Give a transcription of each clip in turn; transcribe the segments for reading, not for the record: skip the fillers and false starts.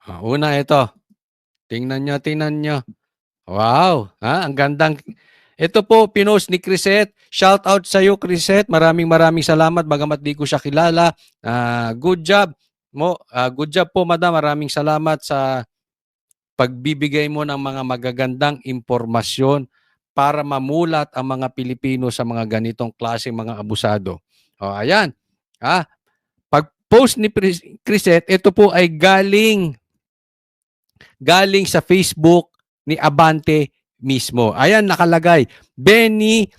Una ito. Tingnan nyo. Wow, ang gandang. Ito po, pinost ni Crisette. Shout out sa iyo, Crisette. Maraming salamat. Bagamat di ko siya kilala. Good job mo. Good job po, madam. Maraming salamat sa pagbibigay mo ng mga magagandang impormasyon para mamulat ang mga Pilipino sa mga ganitong klaseng mga abusado. Ayan. Pag-post ni Crisette, ito po ay galing sa Facebook ni Abante mismo. Ayan, nakalagay. Benny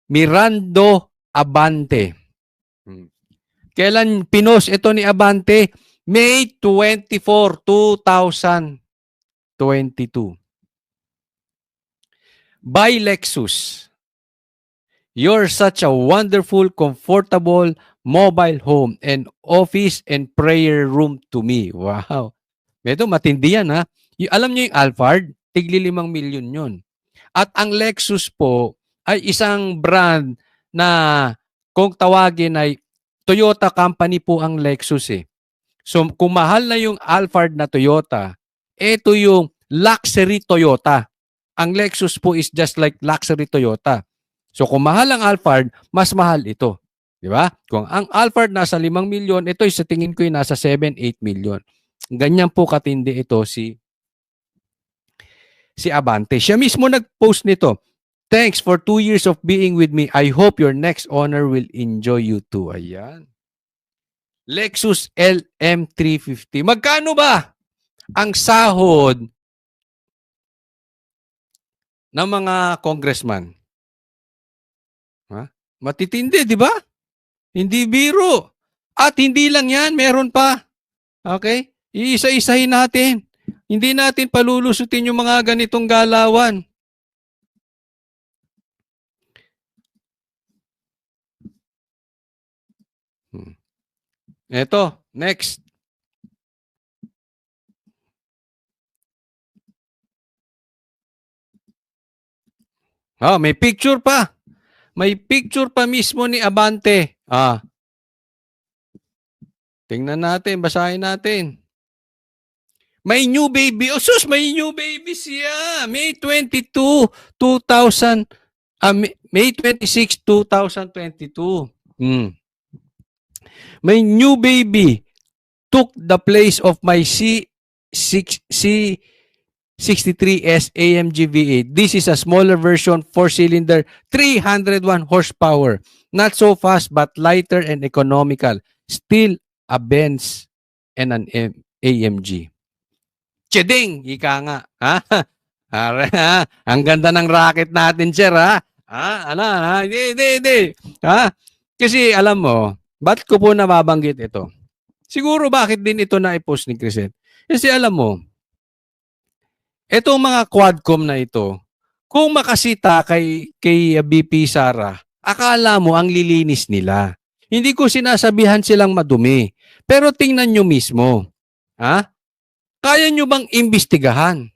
Mirando Abante. Kailan pinost ito ni Abante? May 24, 2022. By Lexus. You're such a wonderful, comfortable mobile home and office and prayer room to me. Wow. Ito, matindi yan, ha? Alam niyo yung Alphard? Tigli 5 milyon yun. At ang Lexus po ay isang brand na kung tawagin ay Toyota company po ang Lexus eh. So kung mahal na yung Alphard na Toyota, ito yung luxury Toyota. Ang Lexus po is just like luxury Toyota. So kung mahal ang Alphard, mas mahal ito. Di ba? Kung ang Alphard nasa 5 milyon, ito sa tingin ko yung nasa 7, 8 milyon. Ganyan po katindi ito si Abante. Siya mismo nag-post nito. Thanks for 2 years of being with me. I hope your next owner will enjoy you too. Ayan. Lexus LM350. Magkano ba ang sahod ng mga congressman? Matitindi, di ba? Hindi biro. At hindi lang yan, meron pa. Okay? Iisa-isahin natin. Hindi natin palulusutin yung mga ganitong galawan. Ito, next. May picture pa. May picture pa mismo ni Abante. Tingnan natin, basahin natin. May new baby. Sus, may new baby siya. May 22, 2000, May 26, 2022. My new baby took the place of my C63S AMG V8. This is a smaller version, 4-cylinder, 301 horsepower. Not so fast but lighter and economical. Still a Benz and an AMG. Cheding, ika nga. Ang ganda ng racket natin, sir, ha? Hindi. Kasi alam mo, ba't ko po nababanggit ito? Siguro bakit din ito na i-post ni Crisette? Kasi alam mo, itong mga quadcom na ito, kung makasita kay BP Sara, akala mo ang lilinis nila. Hindi ko sinasabihan silang madumi. Pero tingnan nyo mismo. Kaya nyo bang imbestigahan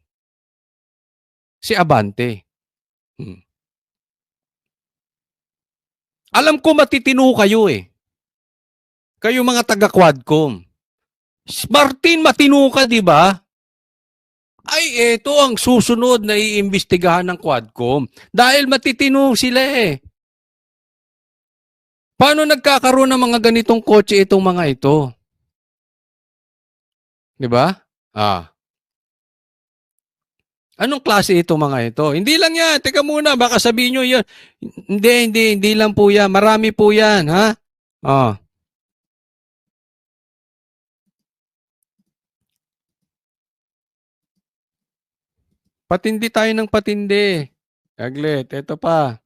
si Abante? Alam ko matitino kayo eh. Kayo mga taga-quadcom. Martin, matino ka, di ba? Ay, ito ang susunod na iimbestigahan ng quadcom. Dahil matitino sila eh. Paano nagkakaroon ng mga ganitong kotse itong mga ito? Di ba? Anong klase itong mga ito? Hindi lang yan. Teka muna, baka sabihin nyo yan. Hindi lang po yan. Marami po yan, ha? Patindi tayo ng patindi. Aglet, ito pa.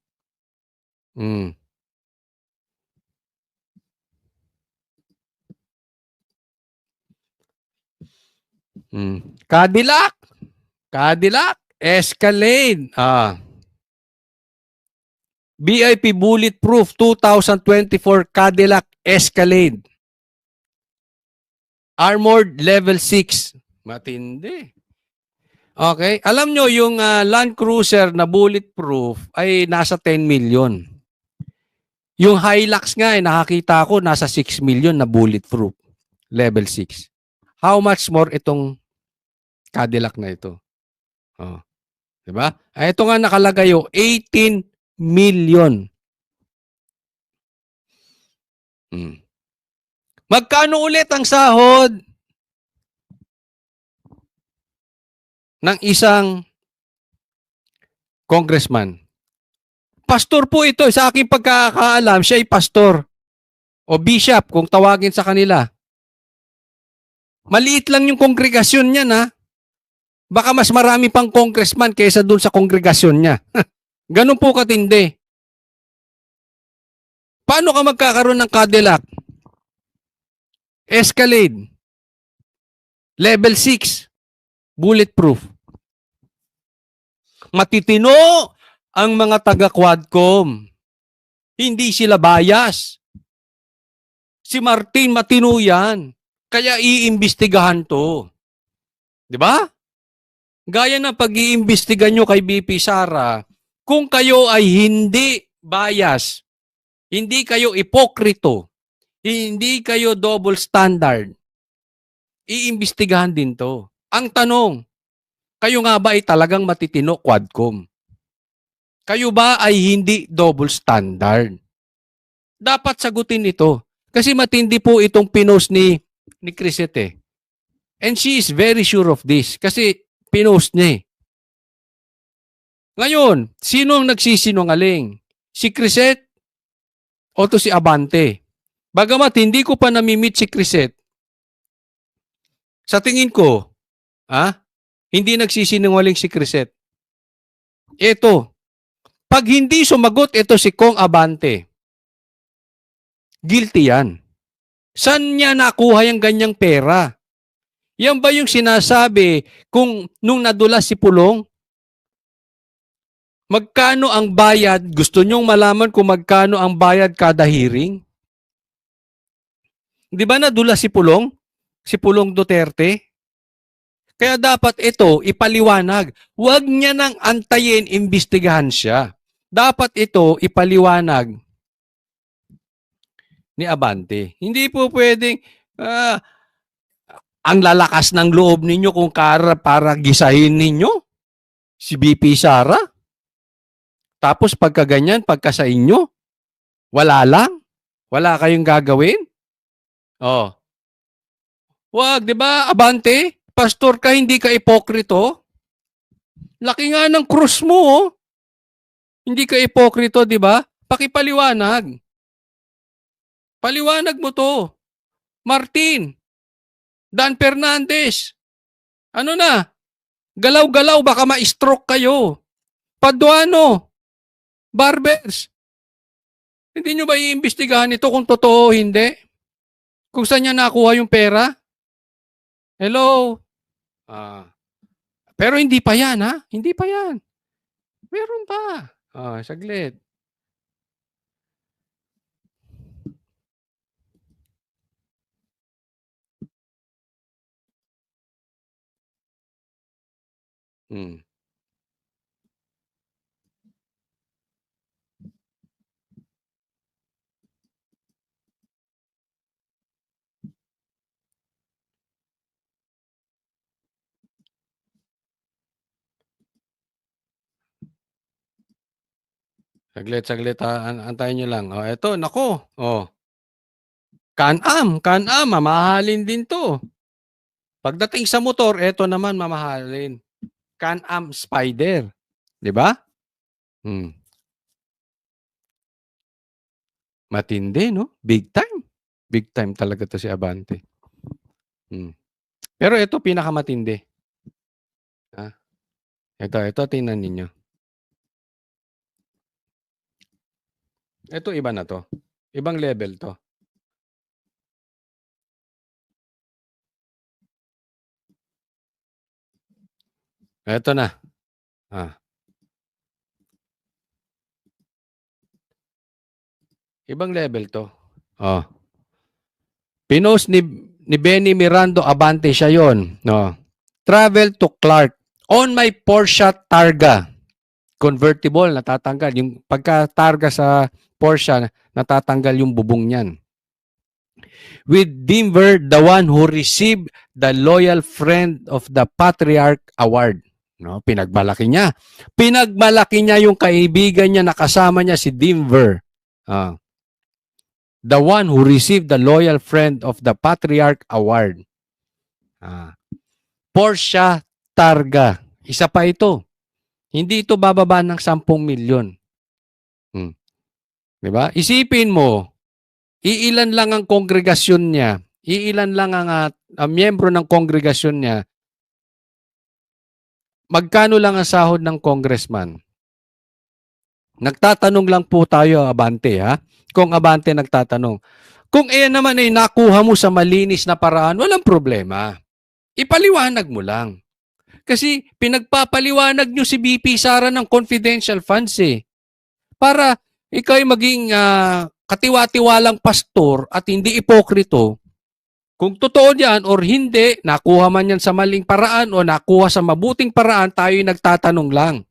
Cadillac, Escalade. VIP Bulletproof 2024 Cadillac Escalade. Armored Level 6. Matindi. Okay. Alam nyo, yung Land Cruiser na bulletproof ay nasa 10 million. Yung Hilux nga, nakakita ko, nasa 6 million na bulletproof. Level 6. How much more itong Cadillac na ito. Oh. Diba? Ito nga nakalagay 18 million. Magkano ulit ang sahod ng isang congressman? Pastor po ito. Sa aking pagkakaalam, siya ay pastor o bishop kung tawagin sa kanila. Maliit lang yung kongregasyon niya na. Baka mas marami pang congressman kaysa dun sa kongregasyon niya. Ganun po katindi. Paano ka magkakaroon ng Cadillac? Escalade. Level 6. Bulletproof. Matitino ang mga taga-Quadcom. Hindi sila bias. Si Martin matino yan. Kaya iimbestigahan to. Di ba? Gaya ng pag-iimbestiga nyo kay BP Sara, kung kayo ay hindi bias, hindi kayo ipokrito, hindi kayo double standard, iimbestigahan din to. Ang tanong, kayo nga ba ay talagang matitino, Quadcom? Kayo ba ay hindi double standard? Dapat sagutin ito. Kasi matindi po itong pinost ni Crisette. And she is very sure of this. Kasi pinost niya. Ngayon, sino ang nagsisinungaling? Si Crisette o to si Abante? Bagamat hindi ko pa namimit si Crisette, sa tingin ko, hindi nagsisinungaling si Crisette. Ito, pag hindi sumagot ito si Kong Abante, guilty yan. Saan niya nakuha yung ganyang pera? Yan ba yung sinasabi kung nung nadulas si Pulong? Magkano ang bayad? Gusto nyong malaman kung magkano ang bayad kada hearing? Di ba nadulas si Pulong? Si Pulong Duterte? Kaya dapat ito ipaliwanag. Huwag niya nang antayin, imbestigahan siya. Dapat ito ipaliwanag ni Abante. Hindi po pwedeng ang lalakas ng loob ninyo kung para gisahin ninyo si BP Sara. Tapos pagkaganyan, pagka sa inyo, wala lang. Wala kayong gagawin. Oh. Wag, di ba, Abante? Pastor ka, hindi ka ipokrito. Laki nga ng krus mo, oh. Hindi ka ipokrito, di ba? Pakipaliwanag. Paliwanag mo to. Martin, Dan Fernandez, ano na? Galaw-galaw, baka ma-stroke kayo. Paduano, Barbers, hindi nyo ba iimbestigahan ito kung totoo o hindi? Kung saan niya nakuha yung pera? Hello? Pero hindi pa yan, ha? Hindi pa yan. Meron pa. Saglit. Saglit. Antayin nyo lang. Eto, nako. Can-Am, mamahalin din to. Pagdating sa motor, eto naman mamahalin. Can-Am Spider. Di ba? Matindi, no? Big time. Big time talaga to si Abante. Pero ito pinakamatindi. Ito, tingnan ninyo. Ito iba na to. Ibang level to. Ito na. Ibang level to. Pinost ni Benny Mirando Abante siya yon. No. Travel to Clark on my Porsche Targa. Convertible, natatanggal. Yung pagka-targa sa Porsche, natatanggal yung bubong niyan. with Denver, the one who received the Loyal Friend of the Patriarch Award. No, pinagmalaki niya. Pinagmalaki niya yung kaibigan niya na kasama niya si Denver. The one who received the Loyal Friend of the Patriarch Award. Porsche Targa. Isa pa ito. Hindi ito bababa ng 10 milyon. Diba? Isipin mo, iilan lang ang kongregasyon niya, iilan lang ang miyembro ng kongregasyon niya, magkano lang ang sahod ng congressman? Nagtatanong lang po tayo, Abante, ha? Kung Abante nagtatanong. Kung naman ay nakuha mo sa malinis na paraan, walang problema. Ipaliwanag mo lang. Kasi pinagpapaliwanag nyo si BP Sara ng confidential funds para ikaw ay maging katiwa-tiwalang pastor at hindi ipokrito. Kung totoo yan or hindi, nakuha man yan sa maling paraan o nakuha sa mabuting paraan, tayo nagtatanong lang.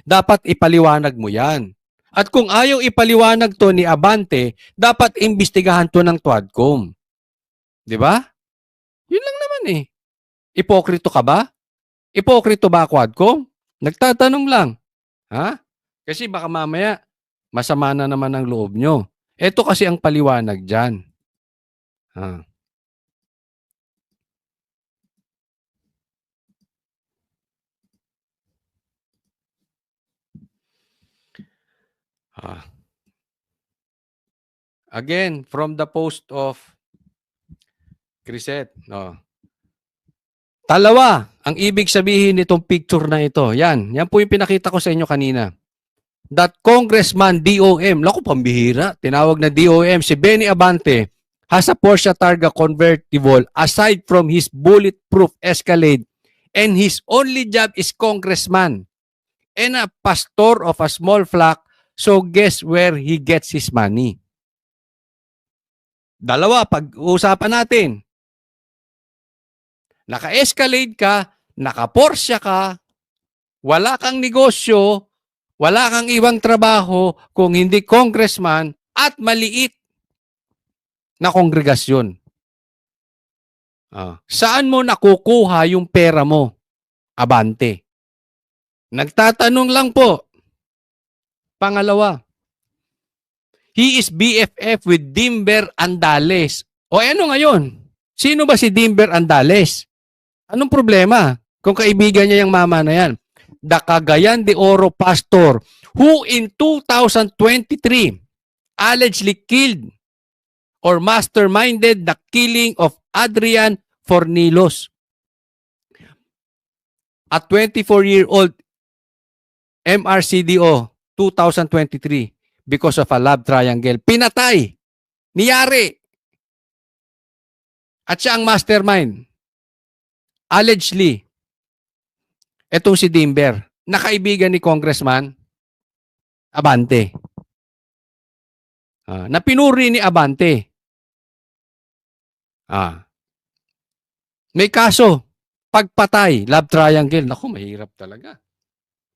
Dapat ipaliwanag mo yan. At kung ayaw ipaliwanag to ni Abante, dapat imbestigahan to ng TWADCOM. Di ba? Yun lang naman Ipokrito ka ba? Ipokrito ba, TWADCOM? Nagtatanong lang. Ha? Kasi baka mamaya, masama na naman ang loob nyo. Ito kasi ang paliwanag dyan. Again, from the post of Crisette. Dalawa, ang ibig sabihin nitong picture na ito. Yan po yung pinakita ko sa inyo kanina. That Congressman DOM, naku pambihira, tinawag na DOM, si Benny Abante, has a Porsche Targa convertible aside from his bulletproof Escalade and his only job is congressman and a pastor of a small flock, so guess where he gets his money? Dalawa, pag-uusapan natin. Naka-Escalade ka, naka-Porsche ka, wala kang negosyo, wala kang ibang trabaho kung hindi congressman at maliit na kongregasyon. Saan mo nakukuha yung pera mo, Abante? Nagtatanong lang po. Pangalawa, he is BFF with Dimber Andales. O ano ngayon? Sino ba si Dimber Andales? Anong problema kung kaibigan niya yung mama na yan? The Cagayan de Oro pastor who in 2023 allegedly killed or masterminded the killing of Adrian Fornilos, a 24-year-old MRCDO 2023 because of a love triangle. Pinatay. Niyari. At siya ang mastermind. Allegedly. Etong si Dimber, nakaibigan ni Congressman Abante. Na pinuri ni Abante. May kaso. Pagpatay, love triangle. Naku, mahirap talaga.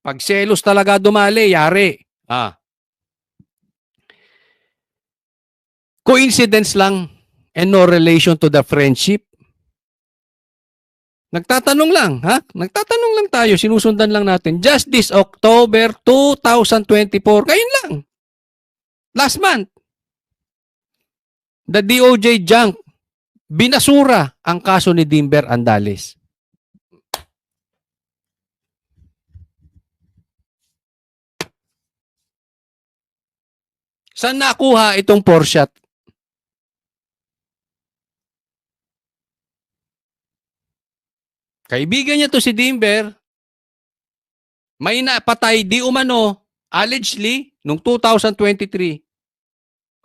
Pag selos talaga dumali, yari. Coincidence lang and no relation to the friendship. Nagtatanong lang, ha? Nagtatanong lang tayo, sinusundan lang natin. Just this October 2024, kayon lang. Last month, the DOJ junk binasura ang kaso ni Dimber Andales. Saan nakuha itong Porsche? Kaibigan niya to si Dimber. May napatay di umano, allegedly, noong 2023.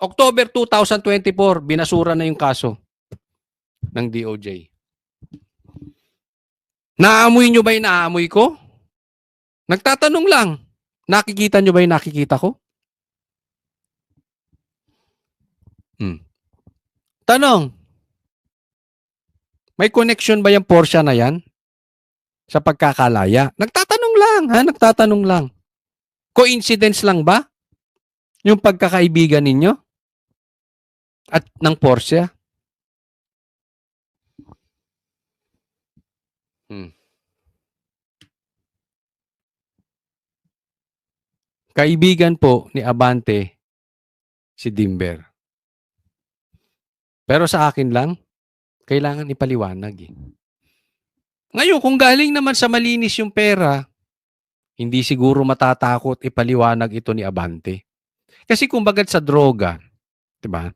October 2024, binasura na yung kaso ng DOJ. Naamoy nyo ba yung naamoy ko? Nagtatanong lang. Nakikita nyo ba yung nakikita ko? Tanong. May connection ba yung Porsche na yan? Sa pagkakalaya? Nagtatanong lang, ha? Nagtatanong lang. Coincidence lang ba? Yung pagkakaibigan ninyo? At ng Porsche. Hmm. Kaibigan po ni Abante si Dimber. Pero sa akin lang, kailangan ipaliwanag eh. Ngayon, kung galing naman sa malinis yung pera, hindi siguro matatakot ipaliwanag ito ni Abante. Kasi kumbaga sa droga, 'di ba?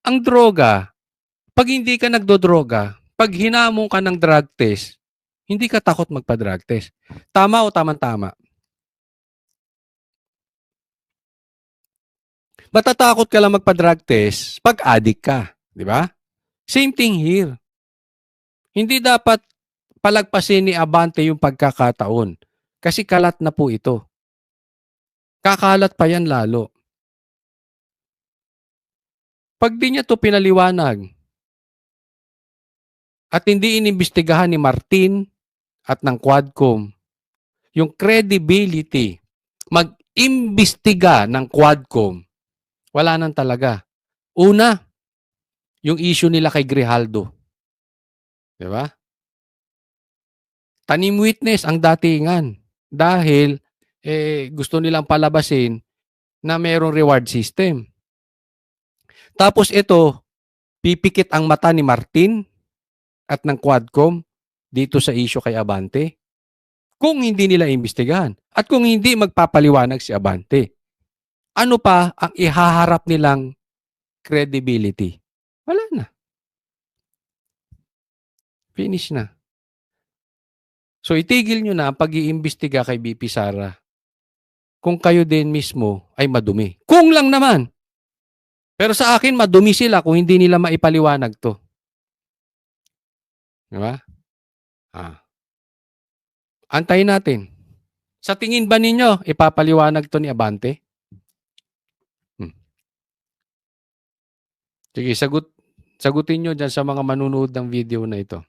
Ang droga, pag hindi ka nagdodroga, pag hinamon ka ng drug test, hindi ka takot magpa-drug test. Tama o tamang-tama? Matatakot ka lang magpa-drug test pag addict ka, 'di ba? Same thing here. Hindi dapat palagpasin ni Abante yung pagkakataon kasi kalat na po ito. Kakalat pa yan lalo. Pag di niya 'to pinaliwanag at hindi inimbestigahan ni Martin at ng Quadcom yung credibility, mag-imbestiga ng Quadcom, wala nang talaga. Una, yung issue nila kay Grijaldo, 'di ba? Tanim witness ang datingan dahil gusto nilang palabasin na mayroong reward system. Tapos ito, pipikit ang mata ni Martin at ng Quadcom dito sa issue kay Abante kung hindi nila imbestigahan at kung hindi magpapaliwanag si Abante. Ano pa ang ihaharap nilang credibility? Wala na. Finish na. So itigil nyo na ang pag-iimbestiga kay BP Sara kung kayo din mismo ay madumi. Kung lang naman. Pero sa akin, madumi sila kung hindi nila maipaliwanag to. Di ba? Antayin natin. Sa tingin ba ninyo, ipapaliwanag to ni Abante? Sige, sagutin nyo dyan sa mga manunood ng video na ito.